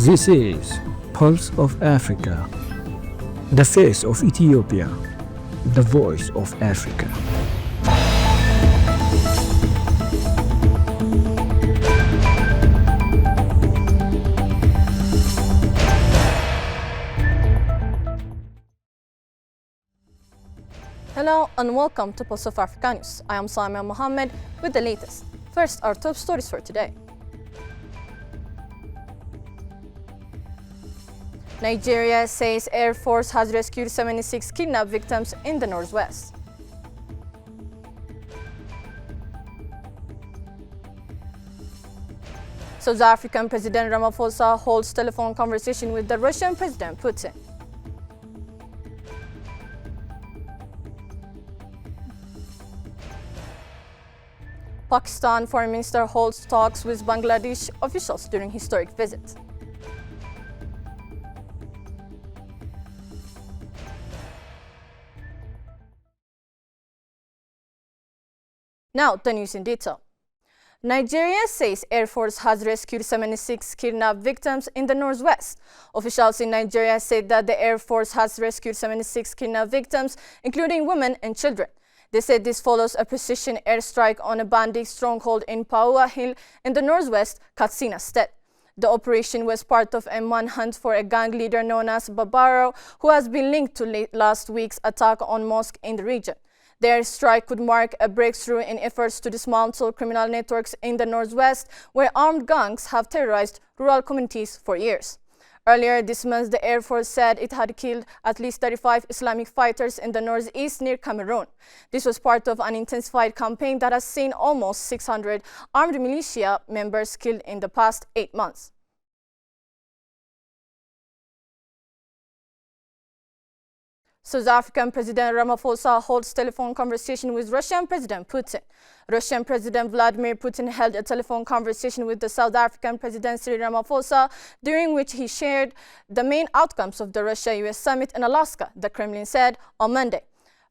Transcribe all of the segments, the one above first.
This is Pulse of Africa, the face of Ethiopia, the voice of Africa. Hello and welcome to Pulse of Africa News. I am Samia Mohammed with the latest. First, our top stories for today. Nigeria says Air Force has rescued 76 kidnapped victims in the northwest. South African President Ramaphosa holds telephone conversation with the Russian President Putin. Pakistan Foreign Minister holds talks with Bangladesh officials during historic visit. Now, the news in detail. Nigeria says Air Force has rescued 76 kidnapped victims in the northwest. Officials in Nigeria said that the Air Force has rescued 76 kidnapped victims, including women and children. They said this follows a precision airstrike on a bandit stronghold in Paua Hill in the northwest Katsina state. The operation was part of a manhunt for a gang leader known as Babaro, who has been linked to last week's attack on mosque in the region. The airstrike could mark a breakthrough in efforts to dismantle criminal networks in the northwest, where armed gangs have terrorized rural communities for years. Earlier this month, the Air Force said it had killed at least 35 Islamic fighters in the northeast near Cameroon. This was part of an intensified campaign that has seen almost 600 armed militia members killed in the past 8 months. South African President Ramaphosa holds telephone conversation with Russian President Putin. Russian President Vladimir Putin held a telephone conversation with the South African President Cyril Ramaphosa, during which he shared the main outcomes of the Russia-US summit in Alaska, the Kremlin said on Monday.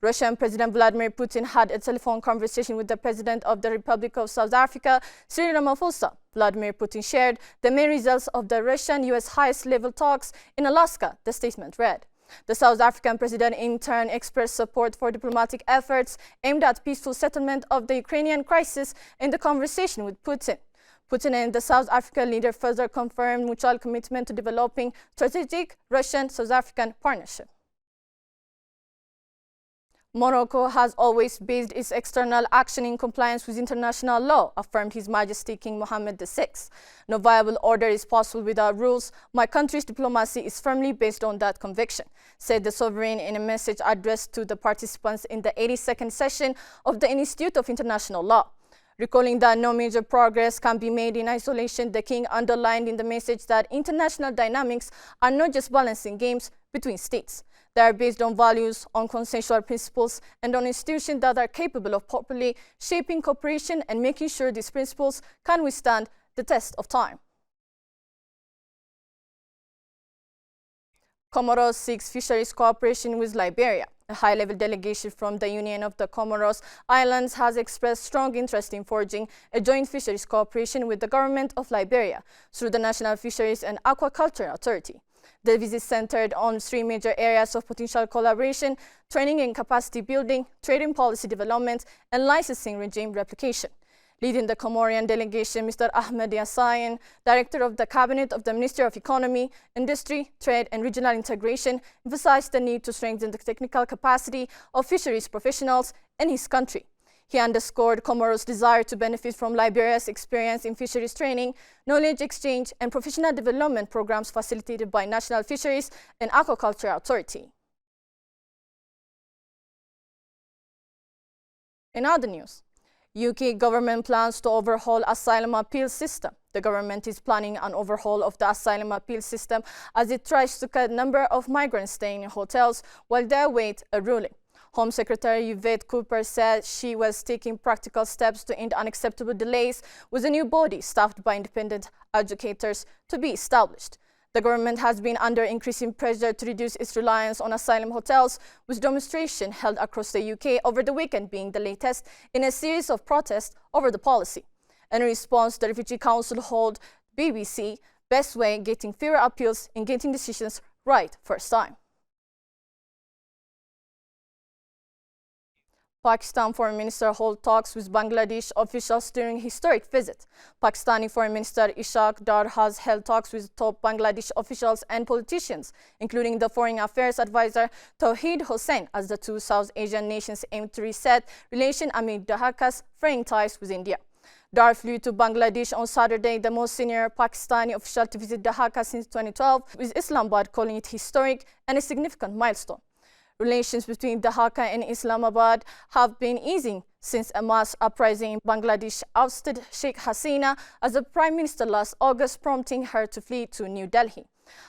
Russian President Vladimir Putin had a telephone conversation with the President of the Republic of South Africa, Cyril Ramaphosa. Vladimir Putin shared the main results of the Russian-US highest-level talks in Alaska, the statement read. The South African president in turn expressed support for diplomatic efforts aimed at peaceful settlement of the Ukrainian crisis in the conversation with Putin. Putin and the South African leader further confirmed mutual commitment to developing strategic Russian-South African partnership. Morocco has always based its external action in compliance with international law, affirmed His Majesty King Mohammed VI. No viable order is possible without rules. My country's diplomacy is firmly based on that conviction, said the sovereign in a message addressed to the participants in the 82nd session of the Institute of International Law. Recalling that no major progress can be made in isolation, the king underlined in the message that international dynamics are not just balancing games between states. They are based on values, on consensual principles, and on institutions that are capable of properly shaping cooperation and making sure these principles can withstand the test of time. Comoros seeks fisheries cooperation with Liberia. A high-level delegation from the Union of the Comoros Islands has expressed strong interest in forging a joint fisheries cooperation with the government of Liberia through the National Fisheries and Aquaculture Authority. The visit centered on 3 major areas of potential collaboration: training and capacity building, trading policy development, and licensing regime replication. Leading the Comorian delegation, Mr. Ahmed Yassayan, Director of the Cabinet of the Ministry of Economy, Industry, Trade and Regional Integration, emphasized the need to strengthen the technical capacity of fisheries professionals in his country. He underscored Comoros' desire to benefit from Liberia's experience in fisheries training, knowledge exchange, and professional development programs facilitated by National Fisheries and Aquaculture Authority. In other news, UK government plans to overhaul asylum appeal system. The government is planning an overhaul of the asylum appeal system as it tries to cut the number of migrants staying in hotels while they await a ruling. Home Secretary Yvette Cooper said she was taking practical steps to end unacceptable delays with a new body staffed by independent adjudicators to be established. The government has been under increasing pressure to reduce its reliance on asylum hotels, with demonstrations held across the UK over the weekend being the latest in a series of protests over the policy. In response, the Refugee Council told BBC best way getting fairer appeals and getting decisions right first time. Pakistan Foreign Minister holds talks with Bangladesh officials during historic visit. Pakistani Foreign Minister Ishaq Dar has held talks with top Bangladesh officials and politicians, including the Foreign Affairs Advisor Tawheed Hossain, as the two South Asian nations aim to reset relations amid Dhaka's fraying ties with India. Dar flew to Bangladesh on Saturday, the most senior Pakistani official to visit Dhaka since 2012, with Islamabad calling it historic and a significant milestone. Relations between Dhaka and Islamabad have been easing since a mass uprising in Bangladesh ousted Sheikh Hasina as the Prime Minister last August, prompting her to flee to New Delhi.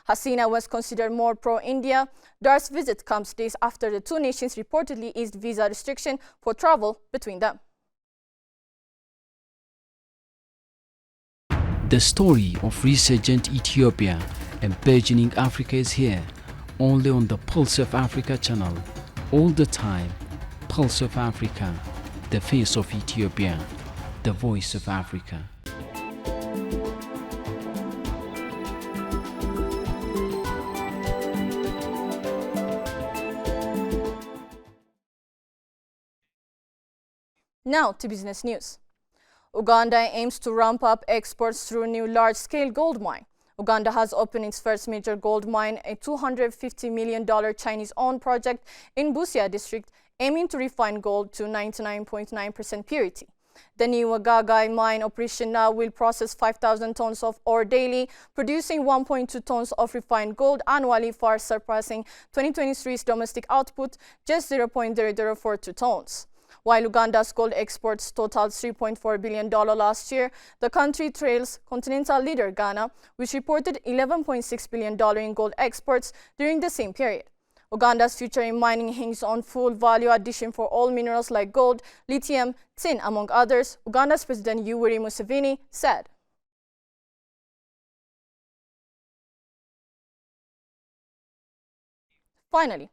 Hasina was considered more pro-India. Dar's visit comes days after the two nations reportedly eased visa restriction for travel between them. The story of resurgent Ethiopia and burgeoning Africa is here, only on the Pulse of Africa channel. All the time, Pulse of Africa, the face of Ethiopia, the voice of Africa. Now to business news. Uganda aims to ramp up exports through new large-scale gold mine. Uganda has opened its first major gold mine, a $250 million Chinese-owned project in Busia district, aiming to refine gold to 99.9% purity. The new Agagai mine operation now will process 5,000 tons of ore daily, producing 1.2 tons of refined gold annually, far surpassing 2023's domestic output, just 0.0042 tons. While Uganda's gold exports totaled $3.4 billion last year, the country trails continental leader Ghana, which reported $11.6 billion in gold exports during the same period. Uganda's future in mining hinges on full value addition for all minerals like gold, lithium, tin, among others, Uganda's President Yoweri Museveni said. Finally,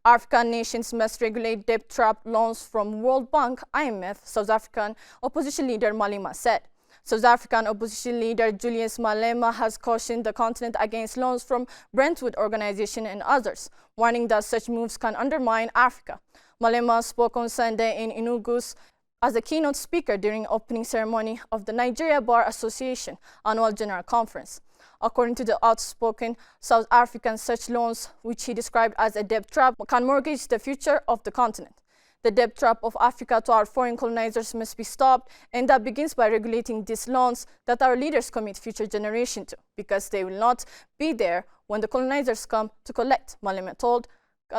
African nations must regulate debt trap loans from World Bank, IMF, South African opposition leader Malema said. South African opposition leader Julius Malema has cautioned the continent against loans from Brentwood Organization and others, warning that such moves can undermine Africa. Malema spoke on Sunday in Enugu as a keynote speaker during the opening ceremony of the Nigeria Bar Association Annual General Conference. According to the outspoken South African, such loans, which he described as a debt trap, can mortgage the future of the continent. The debt trap of Africa to our foreign colonizers must be stopped, and that begins by regulating these loans that our leaders commit future generations to, because they will not be there when the colonizers come to collect, Malema told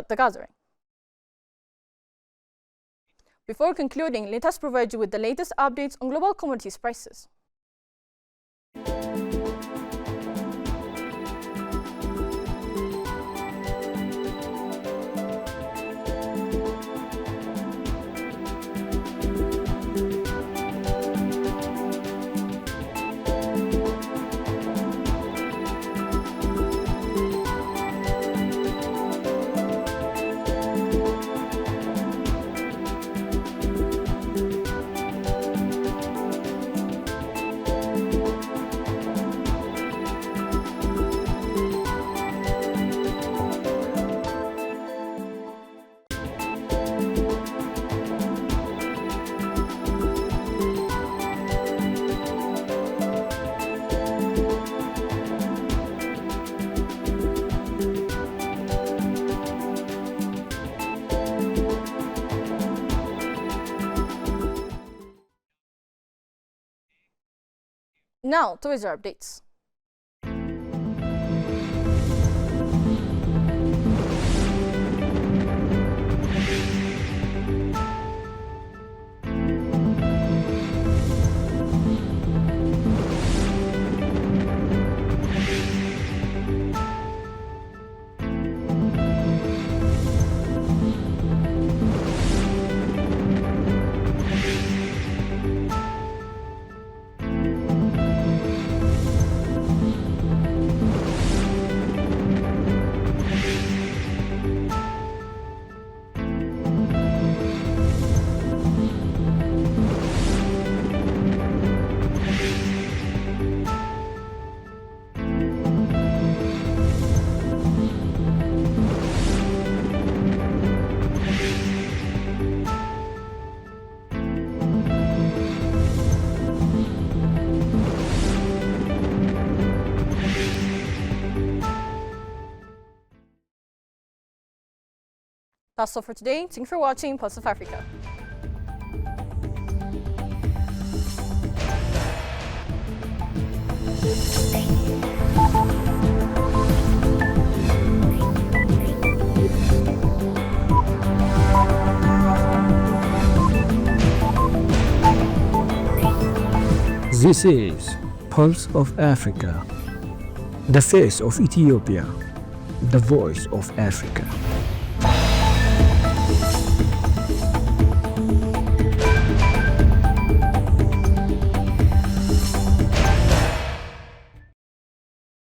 the gathering. Before concluding, let us provide you with the latest updates on global commodities prices. Now to weather updates. That's all for today. Thanks for watching Pulse of Africa. This is Pulse of Africa, the face of Ethiopia, the voice of Africa.